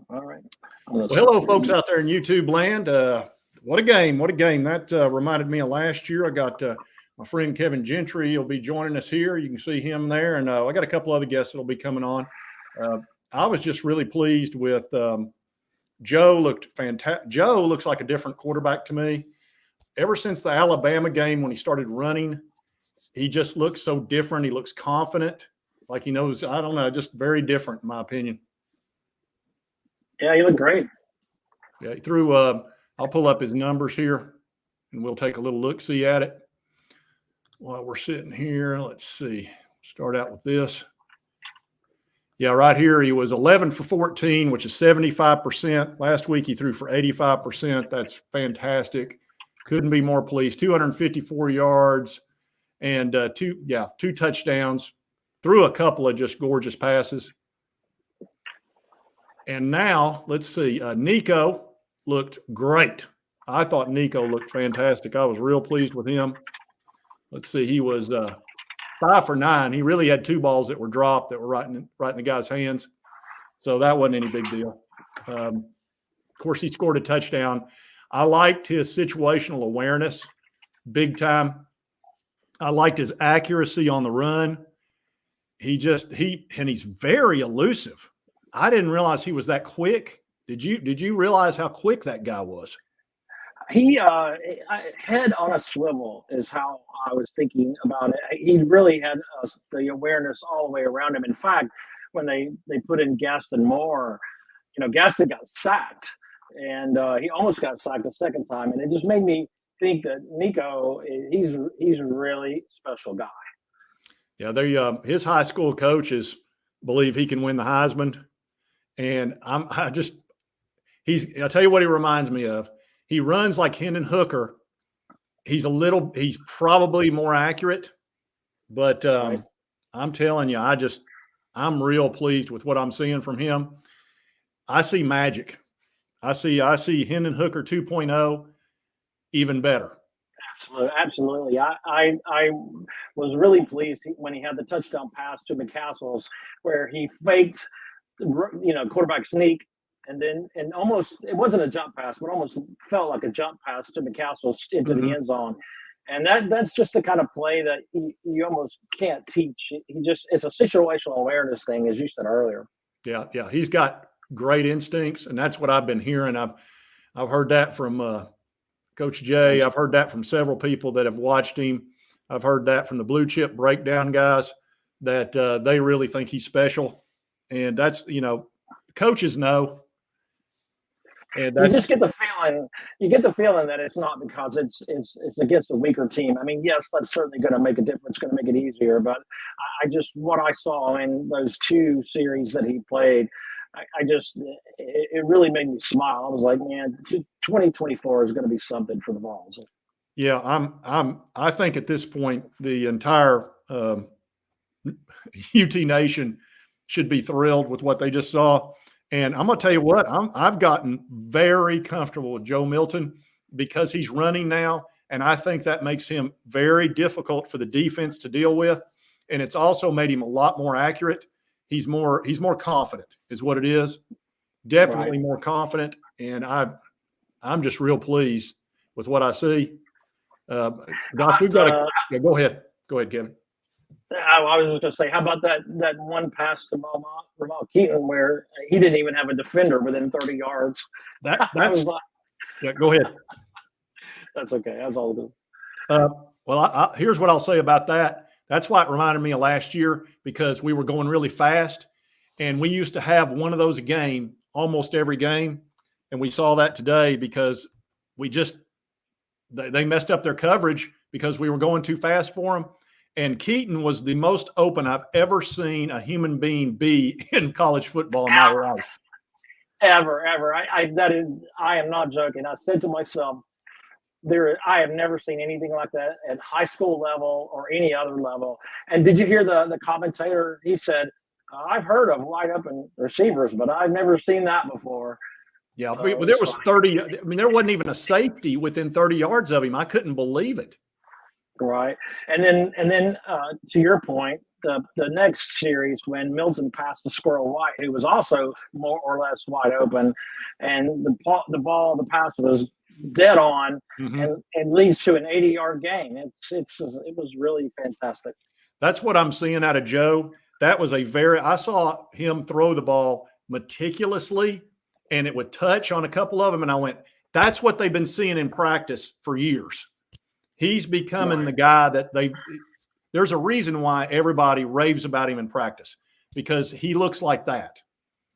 All right. Well, hello, folks out there in YouTube land. What a game. What a game. That reminded me of last year. I got my friend Kevin Gentry. He'll be joining us here. You can see him there. And I got a couple other guests that will be coming on. I was just really pleased with Joe. Looked fantastic. Joe looks like a different quarterback to me. Ever since the Alabama game when he started running, he just looks so different. He looks confident, like he knows, I don't know, just very different in my opinion. Yeah, he looked great. Yeah, he threw I'll pull up his numbers here and we'll take a little look-see at it while we're sitting here. Let's see. Start out with this. Yeah, right here he was 11 for 14, which is 75%. Last week he threw for 85%. That's fantastic. Couldn't be more pleased. 254 yards and two touchdowns. Threw a couple of just gorgeous passes. And now let's see. Nico looked great. I thought Nico looked fantastic. I was real pleased with him. Let's see. He was 5 for 9. He really had 2 balls that were dropped that were right in the guy's hands. So that wasn't any big deal. Of course, he scored a touchdown. I liked his situational awareness big time. I liked his accuracy on the run. And he's very elusive. I didn't realize he was that quick. Did you realize how quick that guy was? He head on a swivel is how I was thinking about it. He really had the awareness all the way around him. In fact, when they put in Gaston Moore, Gaston got sacked, and he almost got sacked a second time, and it just made me think that Nico, he's a really special guy. Yeah, his high school coaches believe he can win the Heisman, and I'll tell you what he reminds me of. He runs like Hendon Hooker. He's probably more accurate, but right. I'm telling you, I'm real pleased with what I'm seeing from him. I see magic. I see Hendon Hooker 2.0 even better. Absolutely. I was really pleased when he had the touchdown pass to McCastles where he faked, quarterback sneak, and almost, it wasn't a jump pass, but almost felt like a jump pass to McCastles into the end zone. And that's just the kind of play that you almost can't teach. It's a situational awareness thing, as you said earlier. Yeah. He's got great instincts, and that's what I've been hearing. I've heard that from Coach Jay. I've heard that from several people that have watched him. I've heard that from the blue chip breakdown guys that they really think he's special. And that's, coaches know. And you just get the feeling that it's not because it's against a weaker team. I mean, yes, that's certainly going to make a difference, going to make it easier. But what I saw in those 2 series that he played, it really made me smile. I was like, man, 2024 is going to be something for the Vols. Yeah, I think at this point the entire UT Nation should be thrilled with what they just saw. And I'm going to tell you what, I've gotten very comfortable with Joe Milton because he's running now, and I think that makes him very difficult for the defense to deal with. And it's also made him a lot more accurate. He's more confident is what it is. Definitely more confident. And I'm just real pleased with what I see. Gosh, we've got go ahead. Go ahead, Kevin. I was just going to say, how about that one pass to Ramal Keaton where he didn't even have a defender within 30 yards? That's yeah, go ahead. That's okay. That's all good. Well, here's what I'll say about that. That's why it reminded me of last year because we were going really fast, and we used to have one of those a game almost every game, and we saw that today because they messed up their coverage because we were going too fast for them. And Keaton was the most open I've ever seen a human being be in college football in my life. Ever. I am not joking. I said to myself, I have never seen anything like that at high school level or any other level. And did you hear the commentator? He said, I've heard of wide open receivers, but I've never seen that before. Yeah, but there was 30. I mean, there wasn't even a safety within 30 yards of him. I couldn't believe it. Right. And then to your point, the next series when Milton passed to Squirrel White, who was also more or less wide open, and the pass was dead on, and leads to an 80-yard gain. It was really fantastic. That's what I'm seeing out of Joe. That was I saw him throw the ball meticulously, and it would touch on a couple of them, and I went, that's what they've been seeing in practice for years. He's becoming the guy that there's a reason why everybody raves about him in practice, because he looks like that.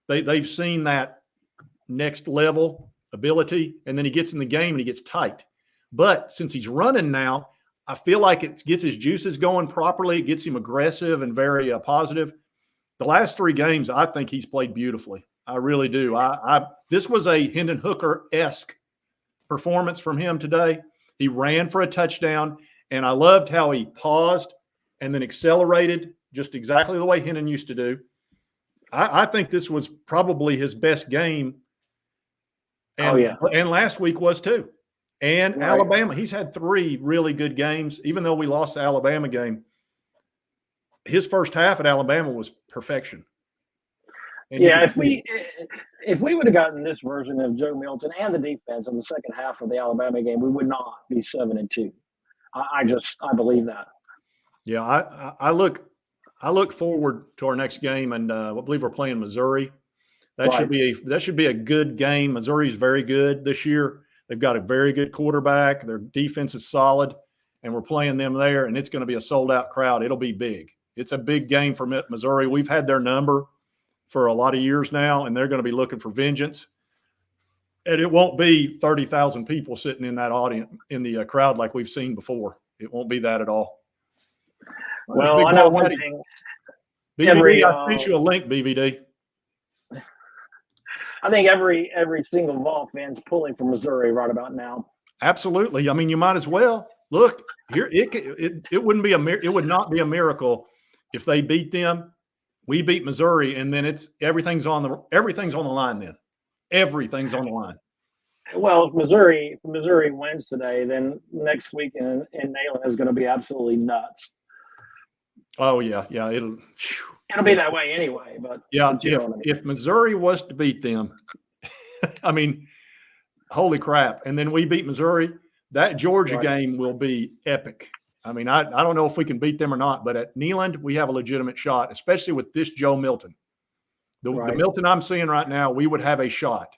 They've seen that next level ability, and then he gets in the game and he gets tight. But since he's running now, I feel like it gets his juices going properly. It gets him aggressive and very positive. The last 3 games, I think he's played beautifully. I really do. This was a Hendon Hooker-esque performance from him today. He ran for a touchdown, and I loved how he paused and then accelerated just exactly the way Hendon used to do. I think this was probably his best game. And, and last week was too. And Alabama, he's had 3 really good games, even though we lost the Alabama game. His first half at Alabama was perfection. And if we would have gotten this version of Joe Milton and the defense in the second half of the Alabama game, we would not be 7-2. I believe that. Yeah, I look forward to our next game, and I believe we're playing Missouri. That should be a good game. Missouri's very good this year. They've got a very good quarterback. Their defense is solid, and we're playing them there, and it's going to be a sold-out crowd. It'll be big. It's a big game for Missouri. We've had their number for a lot of years now, and they're going to be looking for vengeance. And it won't be 30,000 people sitting in that audience, in the crowd like we've seen before. It won't be that at all. Well, I know one thing. BVD, I sent you a link, BVD. I think every single Vol fan's pulling for Missouri right about now. Absolutely. I mean, you might as well look here. It would not be a miracle if they beat them. We beat Missouri, and then everything's on the line. Then everything's on the line. Well, if Missouri wins today, then next week in Neyland is going to be absolutely nuts. Oh yeah, it'll be that way anyway. But yeah, if Missouri was to beat them, I mean, holy crap! And then we beat Missouri, that Georgia game will be epic. I mean, I don't know if we can beat them or not, but at Neyland, we have a legitimate shot, especially with this Joe Milton. The Milton I'm seeing right now, we would have a shot.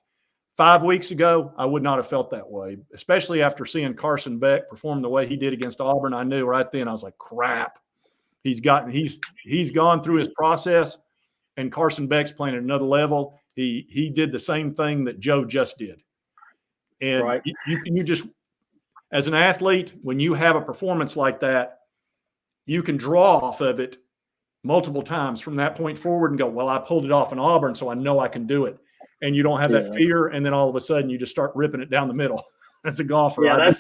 5 weeks ago, I would not have felt that way, especially after seeing Carson Beck perform the way he did against Auburn. I knew right then, I was like, crap. He's gone through his process, and Carson Beck's playing at another level. He did the same thing that Joe just did. And you just – as an athlete, when you have a performance like that, you can draw off of it multiple times from that point forward and go, well, I pulled it off in Auburn, so I know I can do it. And you don't have that fear, and then all of a sudden you just start ripping it down the middle as a golfer. Yeah,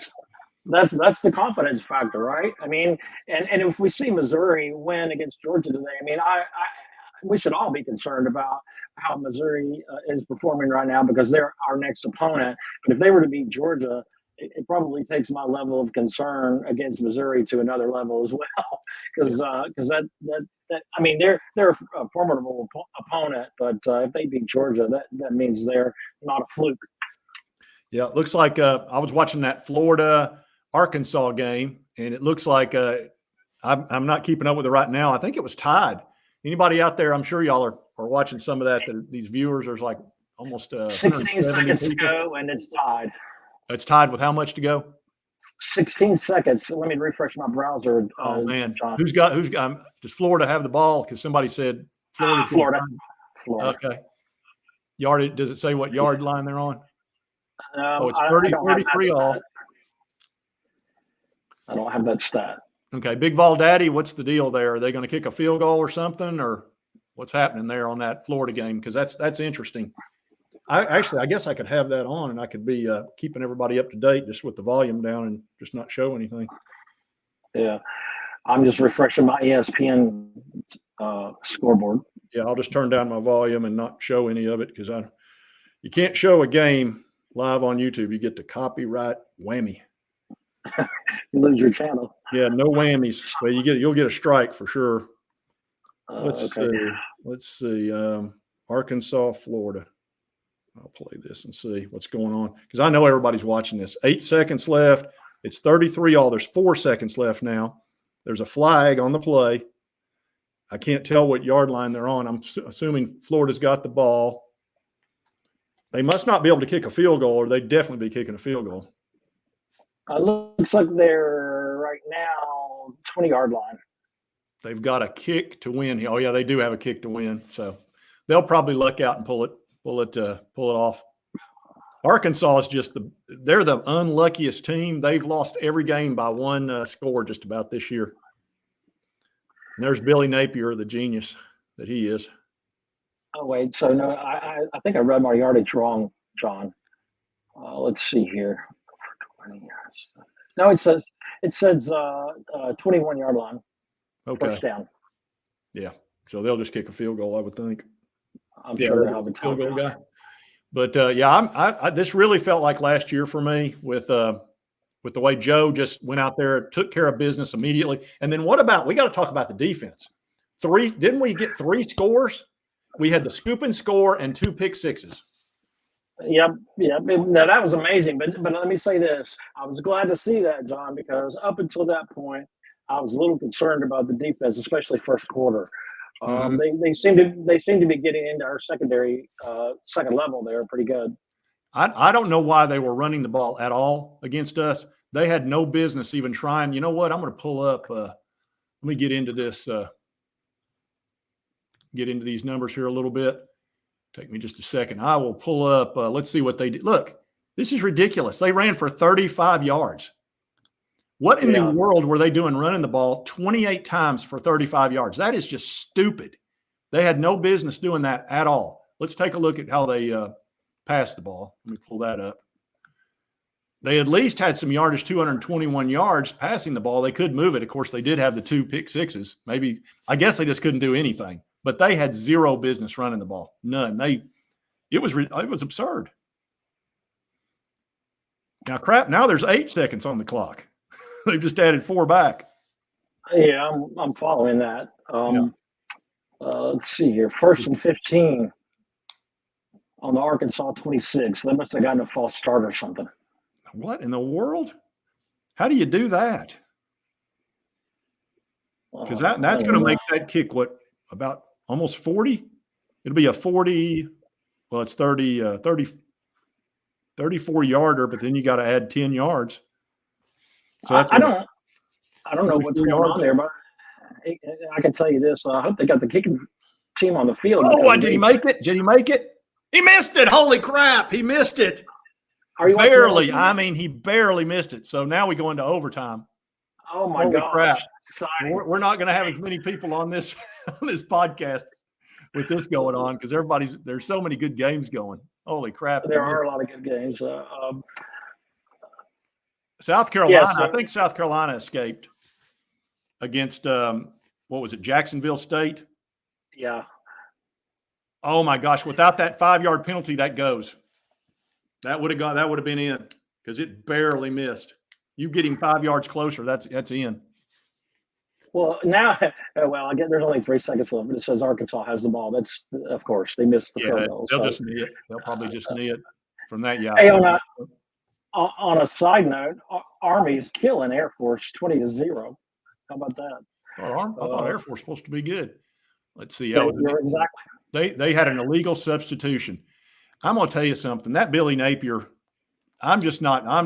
that's the confidence factor, right? I mean, and if we see Missouri win against Georgia today, I mean, we should all be concerned about how Missouri is performing right now because they're our next opponent. But if they were to beat Georgia, it probably takes my level of concern against Missouri to another level as well, because that I mean they're a formidable opponent, but if they beat Georgia, that means they're not a fluke. Yeah, it looks like I was watching that Florida Arkansas game, and it looks like I'm not keeping up with it right now. I think it was tied. Anybody out there? I'm sure y'all are watching some of that. These viewers, there's like almost 16 seconds to go, and it's tied. It's tied with how much to go? 16 seconds. Let me refresh my browser. Oh man, John. Who's got? Does Florida have the ball? Because somebody said Florida. Florida. Okay. Yard. Does it say what yard line they're on? It's 33 all. I don't have that stat. Okay, Big Vol Daddy, what's the deal there? Are they going to kick a field goal or something, or what's happening there on that Florida game? Because that's interesting. I guess I could have that on, and I could be keeping everybody up to date just with the volume down and just not show anything. Yeah, I'm just refreshing my ESPN scoreboard. Yeah, I'll just turn down my volume and not show any of it because you can't show a game live on YouTube. You get the copyright whammy. You lose your channel. Yeah, no whammies. But you'll get a strike for sure. Let's Okay. see. Let's see. Arkansas, Florida. I'll play this and see what's going on because I know everybody's watching this. 8 seconds left. It's 33 all. There's 4 seconds left now. There's a flag on the play. I can't tell what yard line they're on. I'm assuming Florida's got the ball. They must not be able to kick a field goal, or they'd definitely be kicking a field goal. Looks like they're right now 20-yard line. They've got a kick to win. Oh yeah, they do have a kick to win. So they'll probably luck out and pull it off. Arkansas is they're the unluckiest team. They've lost every game by one score just about this year. And there's Billy Napier, the genius that he is. Oh wait, so no, I think I read my yardage wrong, John. Let's see here. 20 yards. No, it says 21-yard line. Okay. First down. Yeah. So they'll just kick a field goal, I would think. I'm sure they'll have a field goal time. guy. But I this really felt like last year for me with the way Joe just went out there, took care of business immediately. And then we got to talk about the defense. Didn't we get 3 scores? We had the scoop and score and 2 pick sixes. Yep. No, that was amazing. But let me say this: I was glad to see that, John, because up until that point, I was a little concerned about the defense, especially first quarter. They seem to be getting into our secondary second level. They were pretty good. I don't know why they were running the ball at all against us. They had no business even trying. You know what? I'm going to pull up. Let me get into this. Get into these numbers here a little bit. Take me just a second. I will pull up. Let's see what they did. Look, this is ridiculous. They ran for 35 yards. What in the world were they doing running the ball 28 times for 35 yards? That is just stupid. They had no business doing that at all. Let's take a look at how they passed the ball. Let me pull that up. They at least had some yardage, 221 yards passing the ball. They could move it. Of course, they did have the 2 pick sixes. Maybe, I guess they just couldn't do anything. But they had zero business running the ball. None. It was absurd. Now there's 8 seconds on the clock. They've just added 4 back. Yeah, I'm following that. Let's see here. 1st and 15 on the Arkansas 26. They must have gotten a false start or something. What in the world? How do you do that? Because that's going to make that kick about almost 40? It'll be a 40. Well, it's 34 yarder, but then you got to add 10 yards. So I don't know what's going on there, but I can tell you this: I hope they got the kicking team on the field. Oh, did he make it? Did he make it? He missed it! Holy crap! He missed it. Are you barely? I mean, he barely missed it. So now we go into overtime. Oh my God! Crap! We're not going to have as many people on this podcast with this going on because there's so many good games going. Holy crap! There are a lot of good games. South Carolina, I think South Carolina escaped against what was it, Jacksonville State? Yeah. Oh my gosh! Without that 5-yard penalty, that goes. That would have been in because it barely missed. You get him 5 yards closer, that's in. Well, now, again, there's only 3 seconds left, but it says Arkansas has the ball. That's, of course, they missed the field goal. They'll just knee it. They'll probably just knee it from that. Yeah. Hey, on a side note, Army's killing Air Force 20-0. How about that? I thought Air Force was supposed to be good. Let's see. Exactly. They had an illegal substitution. I'm going to tell you something. That Billy Napier, I'm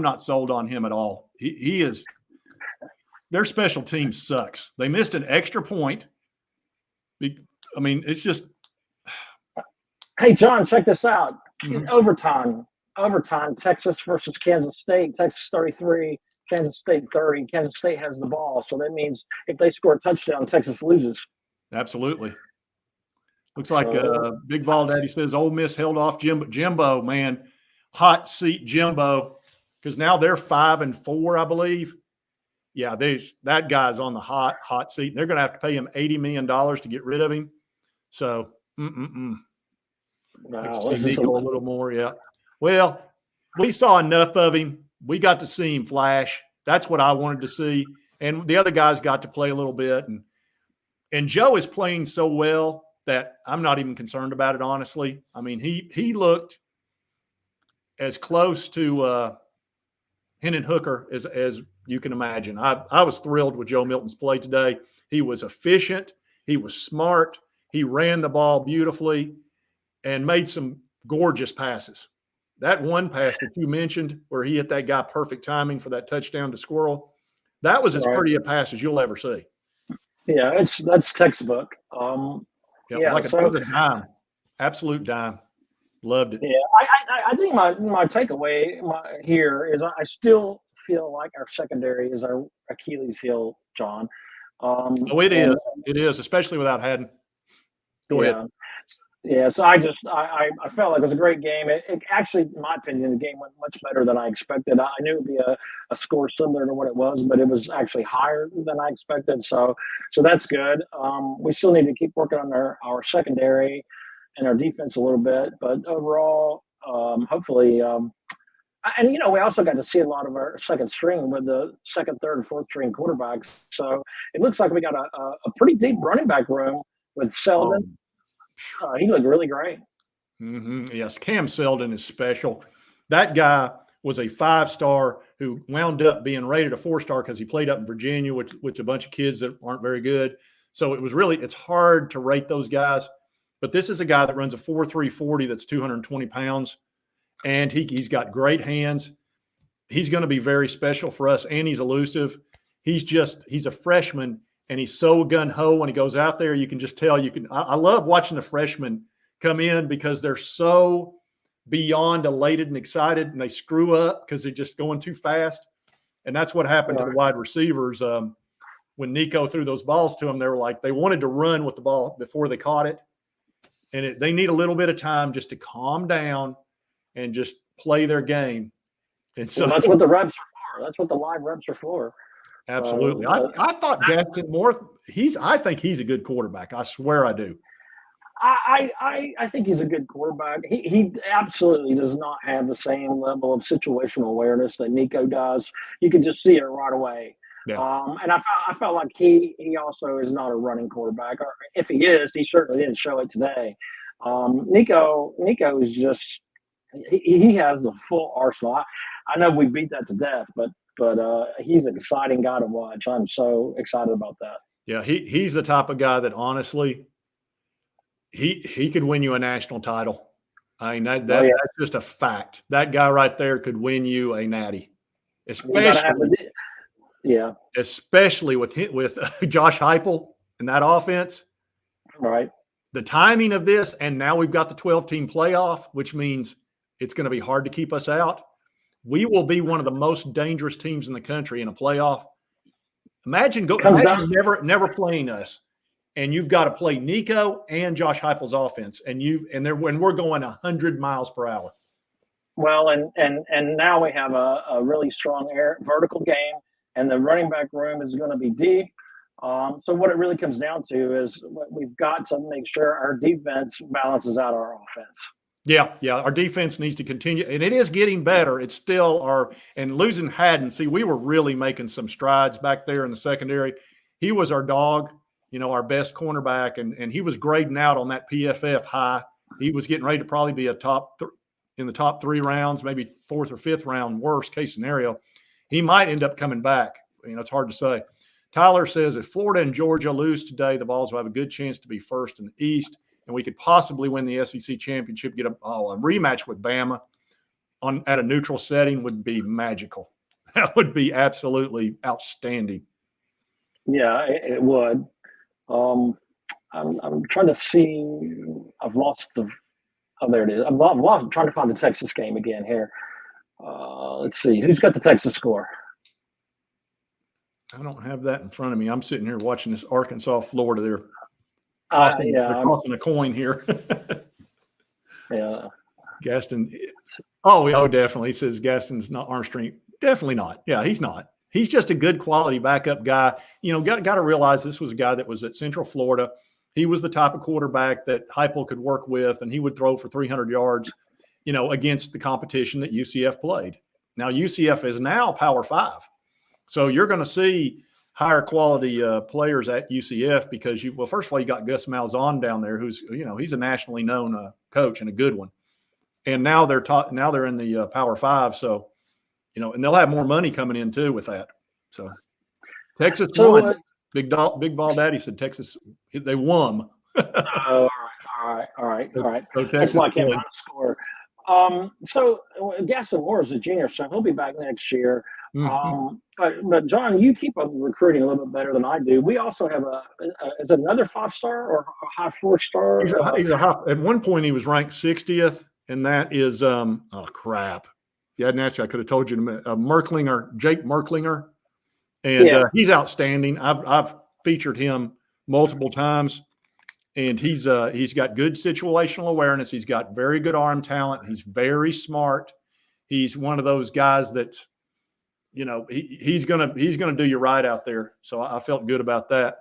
not sold on him at all. He is. Their special team sucks. They missed an extra point. I mean, it's just. Hey, John, check this out. In overtime, Texas versus Kansas State. Texas 33, Kansas State 30. Kansas State has the ball. So that means if they score a touchdown, Texas loses. Absolutely. Looks like Big Vol Daddy says Ole Miss held off Jimbo, man. Hot seat Jimbo. Because now they're 5-4, I believe. Yeah, that guy's on the hot seat. They're going to have to pay him $80 million to get rid of him. So, Wow, let's see Nico a little more, yeah. Well, we saw enough of him. We got to see him flash. That's what I wanted to see. And the other guys got to play a little bit. And And Joe is playing so well that I'm not even concerned about it, honestly. I mean, he looked as close to Hendon Hooker as you can imagine. I was thrilled with Joe Milton's play today. He was efficient. He was smart. He ran the ball beautifully and made some gorgeous passes. That one pass that you mentioned where he hit that guy perfect timing for that touchdown to Squirrel, that was as pretty a pass as you'll ever see. Yeah, that's textbook. It was it was a dime, absolute dime. Loved it. Yeah, I think my takeaway here is I still feel like our secondary is our Achilles heel, John. It is, especially without Haddon. Go ahead. Yeah, so I felt like it was a great game. It actually, in my opinion, the game went much better than I expected. I knew it would be a score similar to what it was, but it was actually higher than I expected. So that's good. We still need to keep working on our secondary and our defense a little bit, but overall, hopefully, and we also got to see a lot of our second string with the second, third, and fourth string quarterbacks. So it looks like we got a pretty deep running back room with Selden. He looked really great. Mm-hmm. Yes, Cam Selden is special. That guy was a 5-star who wound up being rated a 4-star because he played up in Virginia, which a bunch of kids that aren't very good. So it's hard to rate those guys. But this is a guy that runs a 4.3 40 that's 220 pounds, and he's got great hands. He's going to be very special for us, and he's elusive. He's a freshman. And he's so gun-ho when he goes out there. You can just tell. I love watching the freshmen come in because they're so beyond elated and excited, and they screw up because they're just going too fast. And that's what happened to the wide receivers. When Nico threw those balls to them, they wanted to run with the ball before they caught it. And they need a little bit of time just to calm down and just play their game. And so that's what the reps are for. That's what the live reps are for. Absolutely. I thought Gaston Moore, I think he's a good quarterback. I swear I do. I think he's a good quarterback. He absolutely does not have the same level of situational awareness that Nico does. You can just see it right away. Yeah. And I felt like he also is not a running quarterback. Or if he is, he certainly didn't show it today. Nico is just he has the full arsenal. I know we beat that to death, but he's an exciting guy to watch. I'm so excited about that. Yeah, he's the type of guy that honestly, he could win you a national title. I mean, that's just a fact. That guy right there could win you a natty, especially with Josh Heupel and that offense. Right. The timing of this, and now we've got the 12-team playoff, which means it's going to be hard to keep us out. We will be one of the most dangerous teams in the country in a playoff. Imagine never playing us, and you've got to play Nico and Josh Heupel's offense, and we're going 100 miles per hour. Well, and now we have a really strong vertical game, and the running back room is going to be deep. So what it really comes down to is we've got to make sure our defense balances out our offense. Yeah. Our defense needs to continue, and it is getting better. It's still and losing Haddon. See, we were really making some strides back there in the secondary. He was our dog, our best cornerback, and he was grading out on that PFF high. He was getting ready to probably be in the top 3 rounds, maybe 4th or 5th round, worst case scenario. He might end up coming back. It's hard to say. Tyler says if Florida and Georgia lose today, the Vols will have a good chance to be first in the East. And we could possibly win the SEC championship, get a rematch with Bama at a neutral setting would be magical. That would be absolutely outstanding. Yeah, it would. I'm trying to see. I've lost there it is. I'm trying to find the Texas game again here. Let's see. Who's got the Texas score? I don't have that in front of me. I'm sitting here watching this Arkansas, Florida. They're tossing a coin here. Yeah. Gaston. Oh, definitely. He says Gaston's not Armstrong. Definitely not. Yeah, he's not. He's just a good quality backup guy. Got to realize this was a guy that was at Central Florida. He was the type of quarterback that Heupel could work with, and he would throw for 300 yards, against the competition that UCF played. Now, UCF is now Power 5. So you're going to see higher quality players at UCF because well, first of all, you got Gus Malzahn down there, who's he's a nationally known coach and a good one, and now they're in the Power Five, so and they'll have more money coming in too with that. So Texas won. Big Ball Daddy said Texas they won. All right. So That's why I can't find a score. So Gaston Moore is a junior, so he'll be back next year. Mm-hmm. But John, you keep up recruiting a little bit better than I do. We also have is it another 5-star or a high 4-star? He's a high. At one point, he was ranked 60th, and that is oh crap. If you hadn't asked me, I could have told you in a minute. Jake Merklinger, and he's outstanding. I've featured him multiple times. And he's got good situational awareness. He's got very good arm talent. He's very smart. He's one of those guys that, he's gonna do you right out there. So I felt good about that.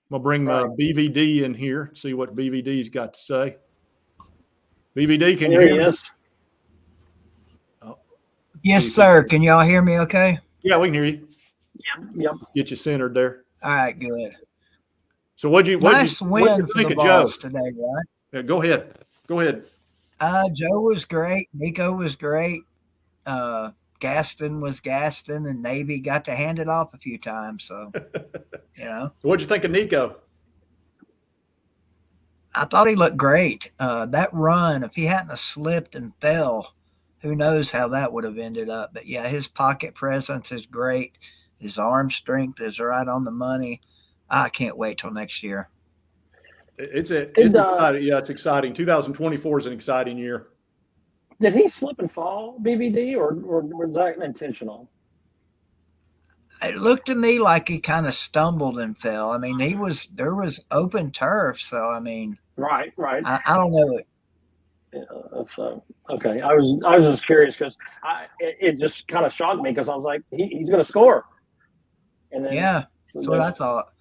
I'm gonna bring BVD in here, see what BVD's got to say. BVD, can you hear me? Oh. Yes, sir. Can y'all hear me? Okay. Yeah, we can hear you. Yep. Get you centered there. All right. Good. So what'd you win for the Vols today, right? Yeah, go ahead. Joe was great. Nico was great. Gaston was Gaston, and Navy got to hand it off a few times. So, So what'd you think of Nico? I thought he looked great. That run, if he hadn't have slipped and fell, who knows how that would have ended up. But yeah, his pocket presence is great. His arm strength is right on the money. I can't wait till next year. It's exciting. Yeah, it's exciting. 2024 is an exciting year. Did he slip and fall, BVD, or was that intentional? It looked to me like he kind of stumbled and fell. I mean, there was open turf, so I mean, right. I don't know it. Yeah, so okay. I was just curious because it just kind of shocked me because I was like, he's going to score. And then, that's what I thought.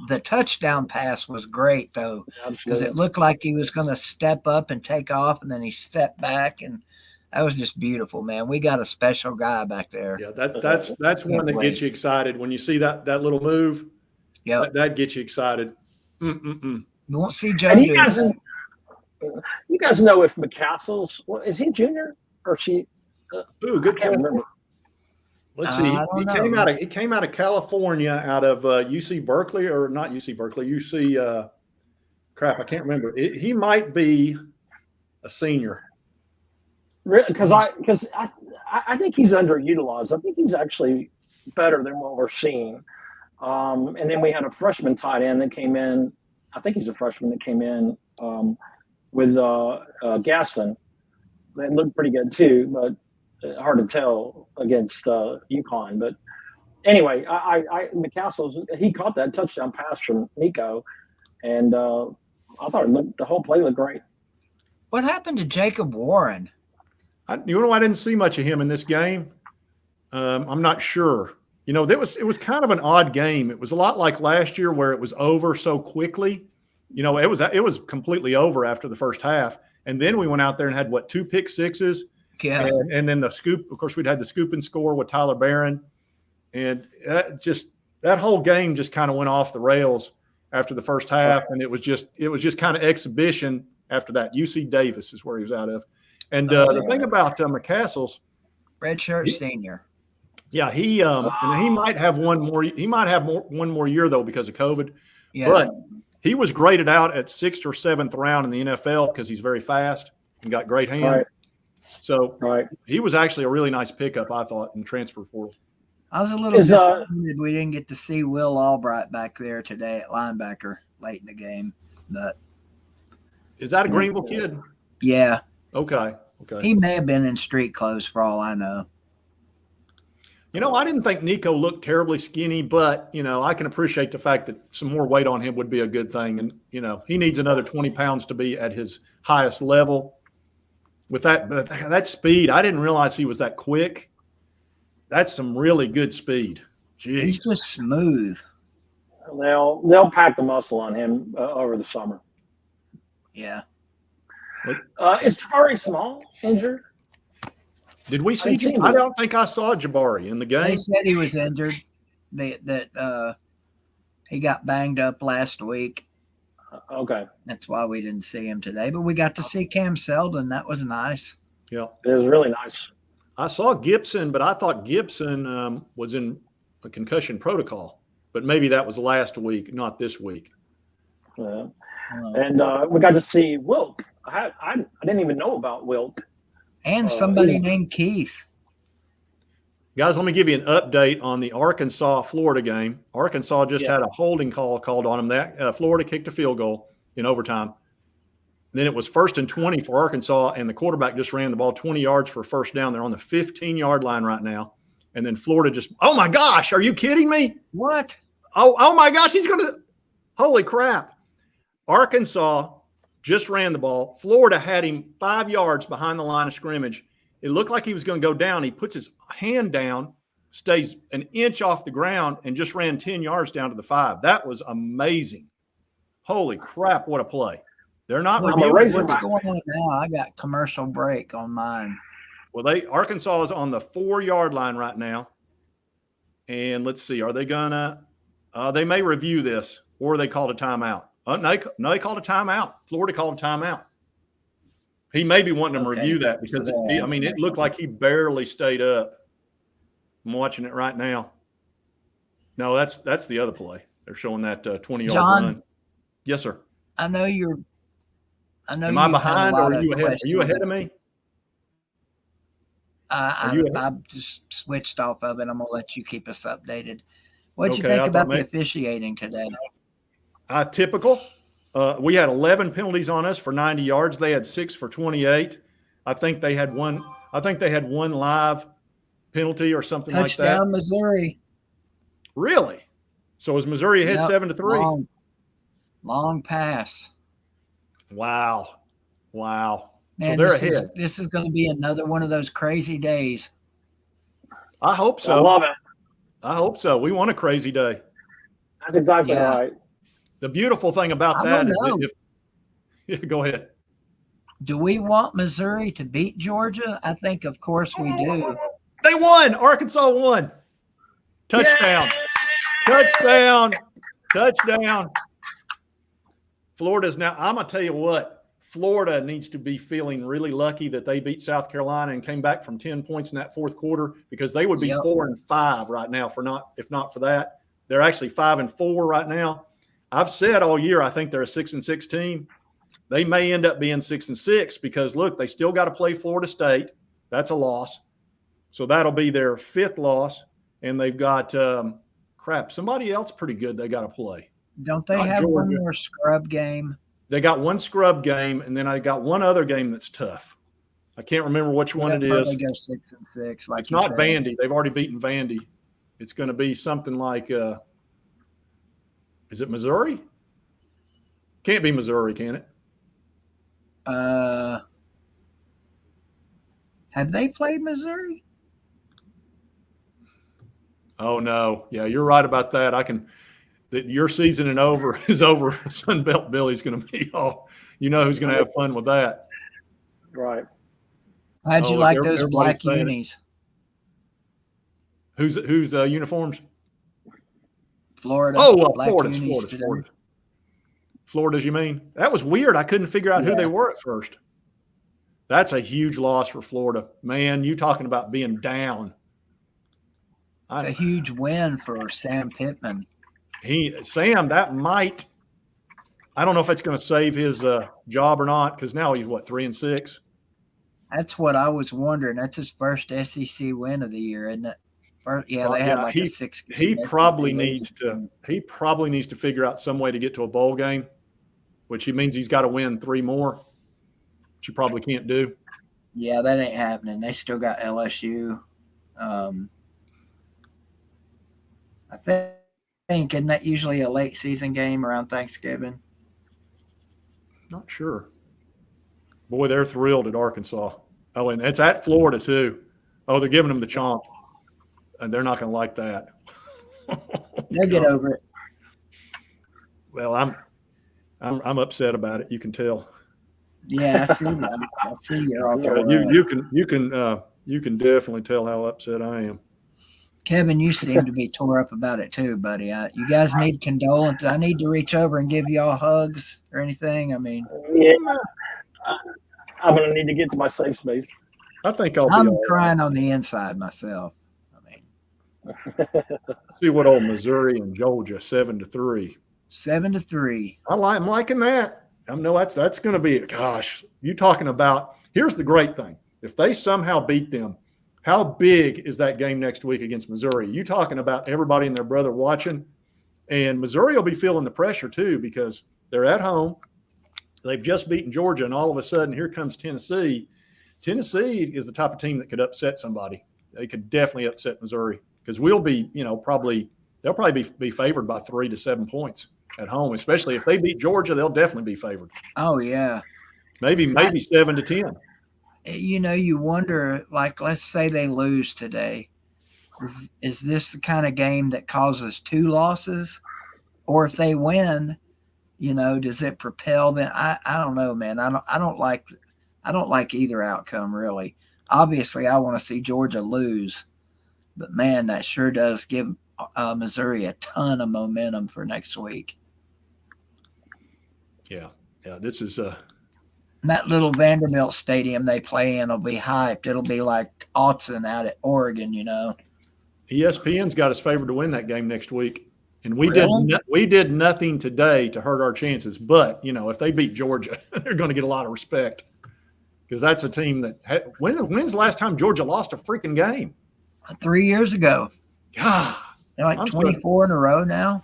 The touchdown pass was great, though, because it looked like he was going to step up and take off, and then he stepped back, and that was just beautiful, man. We got a special guy back there. Yeah, that's one that gets you excited when you see that little move. Yeah, that gets you excited. You won't see Joe do that. You guys know if McCastle's is he junior or she? Ooh, good question. Let's see. He came out of California, out of UC Berkeley, or not UC Berkeley. UC crap, I can't remember. He might be a senior. Because I think he's underutilized. I think he's actually better than what we're seeing. And then we had a freshman tight end that came in. I think he's a freshman that came in with Gaston. They looked pretty good too, but hard to tell against UConn. But anyway, McCastle's he caught that touchdown pass from Nico, and I thought the whole play looked great. What happened to Jacob Warren? I didn't see much of him in this game. I'm not sure. It was kind of an odd game. It was a lot like last year where it was over so quickly. It was completely over after the first half. And then we went out there and had 2 pick sixes. Yeah. And then the scoop, of course, we'd had the scoop and score with Tyler Barron. And that whole game just kind of went off the rails after the first half. And it was just kind of exhibition after that. UC Davis is where he was out of. And the thing about McCastle's redshirt senior. Yeah, he might have one more. He might have one more year though because of COVID. Yeah. But he was graded out at 6th or 7th round in the NFL because he's very fast and got great hands. Right. So he was actually a really nice pickup, I thought, in transfer portal. I was a little disappointed we didn't get to see Will Albright back there today at linebacker late in the game. But is that a Greenville kid? Yeah. Okay. He may have been in street clothes for all I know. I didn't think Nico looked terribly skinny, but, I can appreciate the fact that some more weight on him would be a good thing. And, he needs another 20 pounds to be at his highest level. With that speed, I didn't realize he was that quick. That's some really good speed. Jeez. He's just smooth. They'll pack the muscle on him over the summer. Yeah. Is Jabari Small injured? Did we see him? I don't think I saw Jabari in the game. They said he was injured. He got banged up last week. Okay. That's why we didn't see him today. But we got to see Cam Seldon. That was nice. Yeah. It was really nice. I saw Gibson, but I thought Gibson was in a concussion protocol. But maybe that was last week, not this week. And we got to see Wilk. I didn't even know about Wilk. And somebody named Keith. Guys, let me give you an update on the Arkansas-Florida game. Arkansas just had a holding call called on them. That Florida kicked a field goal in overtime. Then it was 1st and 20 for Arkansas, and the quarterback just ran the ball 20 yards for a first down. They're on the 15-yard line right now. And then Florida just – oh, my gosh, are you kidding me? What? Oh my gosh, he's going to – holy crap. Arkansas just ran the ball. Florida had him 5 yards behind the line of scrimmage. It looked like he was going to go down. He puts his hand down, stays an inch off the ground, and just ran 10 yards down to the 5. That was amazing. Holy crap, what a play. They're not reviewing. What's going on now? I got commercial break on mine. Well, Arkansas is on the 4-yard line right now. And let's see, are they going to they may review this, or they called a timeout. No, they called a timeout. Florida called a timeout. He may be wanting them to review that because, it looked like he barely stayed up. I'm watching it right now. No, that's the other play. They're showing that 20-yard run. Yes, sir. Am I behind or are you ahead? Are you ahead of me? I just switched off of it. I'm going to let you keep us updated. What did you think about the officiating today? Typical. We had 11 penalties on us for 90 yards. They had 6 for 28. I think they had one live penalty or something like that. Touchdown, Missouri. Really? So is Missouri ahead 7-3? Long pass. Wow. Man, so they're ahead. This is going to be another one of those crazy days. I hope so. I love it. I hope so. We want a crazy day. That's exactly right. The beautiful thing about that is go ahead. Do we want Missouri to beat Georgia? I think, of course, we do. They won. Arkansas won. Touchdown. Touchdown. Touchdown. Florida's now – I'm going to tell you what. Florida needs to be feeling really lucky that they beat South Carolina and came back from 10 points in that fourth quarter, because they would be 4-5 right now if not for that. They're actually 5-4 right now. I've said all year I think they're a 6-6 team. They may end up being 6-6 because, look, they still got to play Florida State. That's a loss. So that'll be their 5th loss. And they've got somebody else pretty good they got to play. Don't they have one more scrub game? They got one scrub game, and then I got one other game that's tough. I can't remember which one it is. They go 6-6. Like it's not Vandy. They've already beaten Vandy. It's going to be something like is it Missouri? Can't be Missouri, can it? Have they played Missouri? Oh, no. Yeah, you're right about that. Your season is over. Sunbelt Billy's going to be who's going to have fun with that. Right. How'd you like those black unis? Whose uniforms? Florida. Oh, Florida's. Florida's, you mean? That was weird. I couldn't figure out who they were at first. That's a huge loss for Florida. Man, you talking about being down. It's a huge win for Sam Pittman. That might – I don't know if it's going to save his job or not, because now he's, 3-6? That's what I was wondering. That's his first SEC win of the year, isn't it? They had a 6. He probably needs to figure out some way to get to a bowl game, which means he's got to win 3 more, which you probably can't do. Yeah, that ain't happening. They still got LSU. I think, isn't that usually a late season game around Thanksgiving? Not sure. Boy, they're thrilled at Arkansas. Oh, and it's at Florida too. Oh, they're giving them the chomp, and they're not going to like that. They'll get over it. Well, I'm upset about it. You can tell. Yeah, I see that. I see you're all you can definitely tell how upset I am. Kevin, you seem to be tore up about it too, buddy. You guys need condolences. I need to reach over and give y'all hugs or anything. I mean, Yeah, I'm gonna need to get to my safe space. I think I'll be I'm all right. crying on the inside myself. I mean, See what old Missouri and Georgia 7-3. 7-3. I'm liking that. I know that's going to be. Gosh, you talking about? Here's the great thing: if they somehow beat them, how big is that game next week against Missouri? You talking about everybody and their brother watching, and Missouri will be feeling the pressure too because they're at home. They've just beaten Georgia, and all of a sudden, here comes Tennessee. Tennessee is the type of team that could upset somebody. They could definitely upset Missouri because we'll be, they'll probably be favored by 3 to 7 points at home, especially if they beat Georgia, they'll definitely be favored. Oh yeah, maybe 7 to 10. You wonder, like, let's say they lose today. Is this the kind of game that causes 2 losses, or if they win, does it propel them? I don't know, man. I don't like either outcome really. Obviously, I want to see Georgia lose, but man, that sure does give Missouri a ton of momentum for next week. Yeah. This is that little Vanderbilt stadium they play in will be hyped. It'll be like Autzen out at Oregon, ESPN's got us favored to win that game next week, and we did nothing today to hurt our chances. But if they beat Georgia, they're going to get a lot of respect because that's a team that when's the last time Georgia lost a freaking game? 3 years ago. God, they're like 24 in a row now.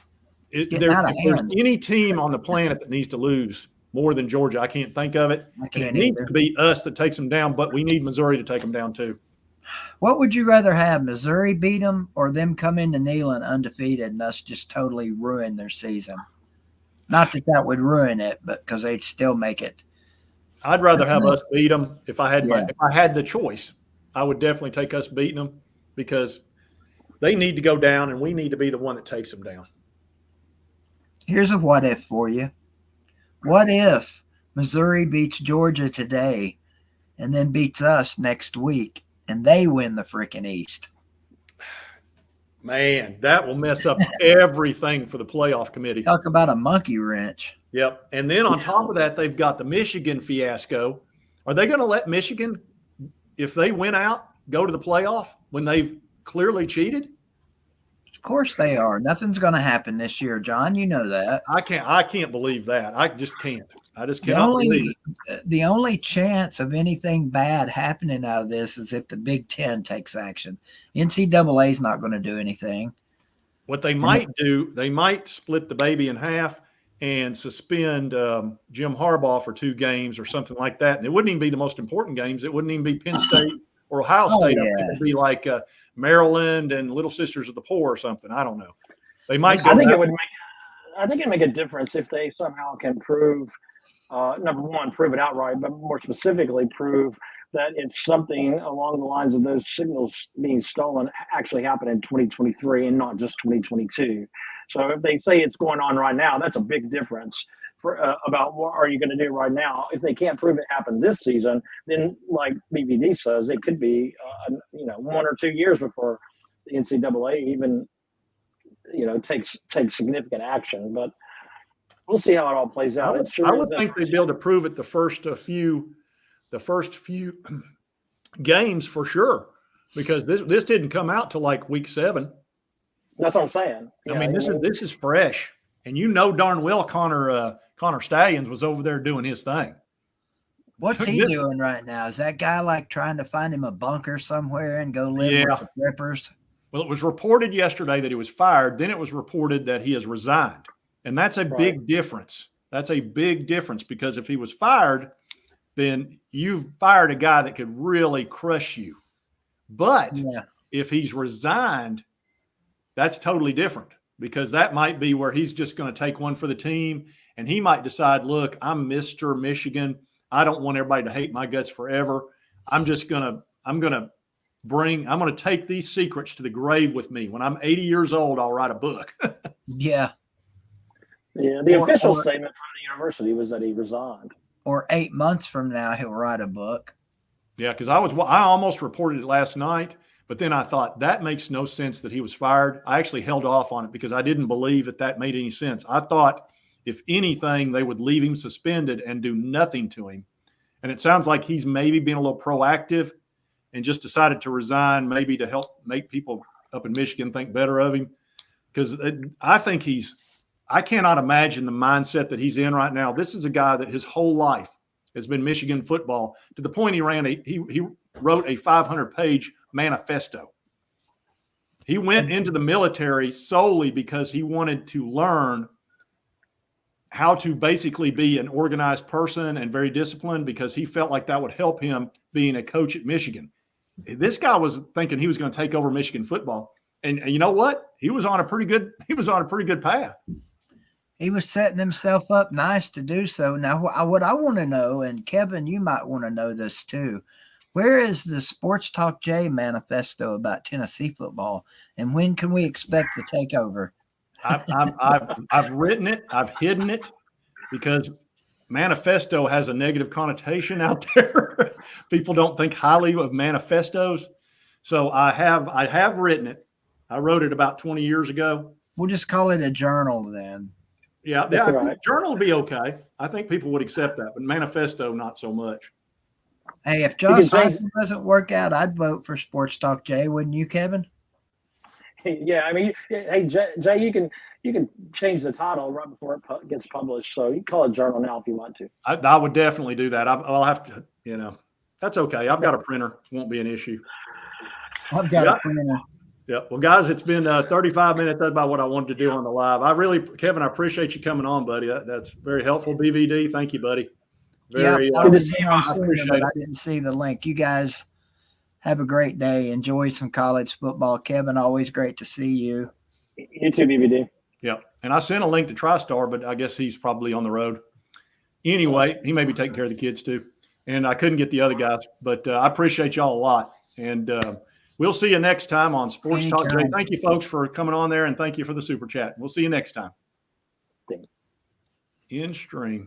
If there's any team on the planet that needs to lose more than Georgia, I can't think of it. It needs to be us that takes them down, but we need Missouri to take them down too. What would you rather have, Missouri beat them or them come into Neyland undefeated and us just totally ruin their season? Not that would ruin it, but because they'd still make it. I'd rather have us beat them. If I had the choice, I would definitely take us beating them because they need to go down and we need to be the one that takes them down. Here's a what if for you. What if Missouri beats Georgia today and then beats us next week and they win the freaking East? Man, that will mess up everything for the playoff committee. Talk about a monkey wrench. Yep. And then on top of that, they've got the Michigan fiasco. Are they going to let Michigan, if they win out, go to the playoff when they've clearly cheated? Of course they are. Nothing's going to happen this year, John. You know that. I can't believe that. I just can't. I just cannot believe it. The only chance of anything bad happening out of this is if the Big Ten takes action. NCAA is not going to do anything. What they might do, they might split the baby in half and suspend Jim Harbaugh for 2 games or something like that. And it wouldn't even be the most important games. It wouldn't even be Penn State or Ohio State. Yeah. It would be like Maryland and Little Sisters of the Poor or something. I don't know. They might. I think it'd make a difference if they somehow can prove, number one, prove it outright, but more specifically prove that if something along the lines of those signals being stolen actually happened in 2023 and not just 2022. So if they say it's going on right now, that's a big difference for about what are you going to do right now. If they can't prove it happened this season, then like BVD says, it could be 1 or 2 years before the NCAA even takes significant action. But we'll see how it all plays out. I would think they'd be able to prove it the first few games for sure, because this didn't come out till like week 7. That's what I'm saying. I mean, this is fresh, and darn well Connor Stallions was over there doing his thing. What's he doing right now? Is that guy like trying to find him a bunker somewhere and go live with the Rippers? Well, it was reported yesterday that he was fired. Then it was reported that he has resigned. And that's a big difference. That's a big difference, because if he was fired, then you've fired a guy that could really crush you. But if he's resigned, that's totally different, because that might be where he's just going to take one for the team, and he might decide, look, I'm Mr. Michigan. I don't want everybody to hate my guts forever. I'm going to take these secrets to the grave with me. When I'm 80 years old, I'll write a book. Yeah. The official statement from the university was that he resigned. Or 8 months from now, he'll write a book. Yeah, because I almost reported it last night, But then I thought that makes no sense that he was fired. I actually held off on it because I didn't believe that made any sense. I thought if anything, they would leave him suspended and do nothing to him. And it sounds like he's maybe been a little proactive and just decided to resign, maybe to help make people up in Michigan think better of him. Because I think I cannot imagine the mindset that he's in right now. This is a guy that his whole life has been Michigan football, to the point he wrote a 500-page manifesto. He went into the military solely because he wanted to learn how to basically be an organized person and very disciplined, because he felt like that would help him being a coach at Michigan. This guy was thinking he was going to take over Michigan football. And you know what? He was on a pretty good path. He was setting himself up nice to do so. Now, what I want to know, and Kevin, you might want to know this too, where is the Sports Talk J manifesto about Tennessee football, and when can we expect the takeover? I've written it. I've hidden it because manifesto has a negative connotation out there. People don't think highly of manifestos. So I have written it. I wrote it about 20 years ago. We'll just call it a journal then. Yeah, Right. Journal would be okay. I think people would accept that, but manifesto, not so much. Hey, if Josh Heupel doesn't work out, I'd vote for Sports Talk J, wouldn't you, Kevin? Yeah, I mean, hey Jay, you can change the title right before it gets published, so you can call it Journal now if you want to. I would definitely do that. I'll have to, that's okay. I've got a printer; it won't be an issue. I've got a printer. Yeah. Well, guys, it's been 35 minutes. That's about what I wanted to do on the live. Kevin, I appreciate you coming on, buddy. That's very helpful. BVD, thank you, buddy. Very, good to see you. I didn't see the link. You guys have a great day. Enjoy some college football. Kevin, always great to see you. You too, BVD. Yeah. And I sent a link to TriStar, but I guess he's probably on the road. Anyway, he may be taking care of the kids too. And I couldn't get the other guys, but I appreciate y'all a lot. And we'll see you next time on Sports Talk J. Thank you, folks, for coming on there, and thank you for the super chat. We'll see you next time. In stream.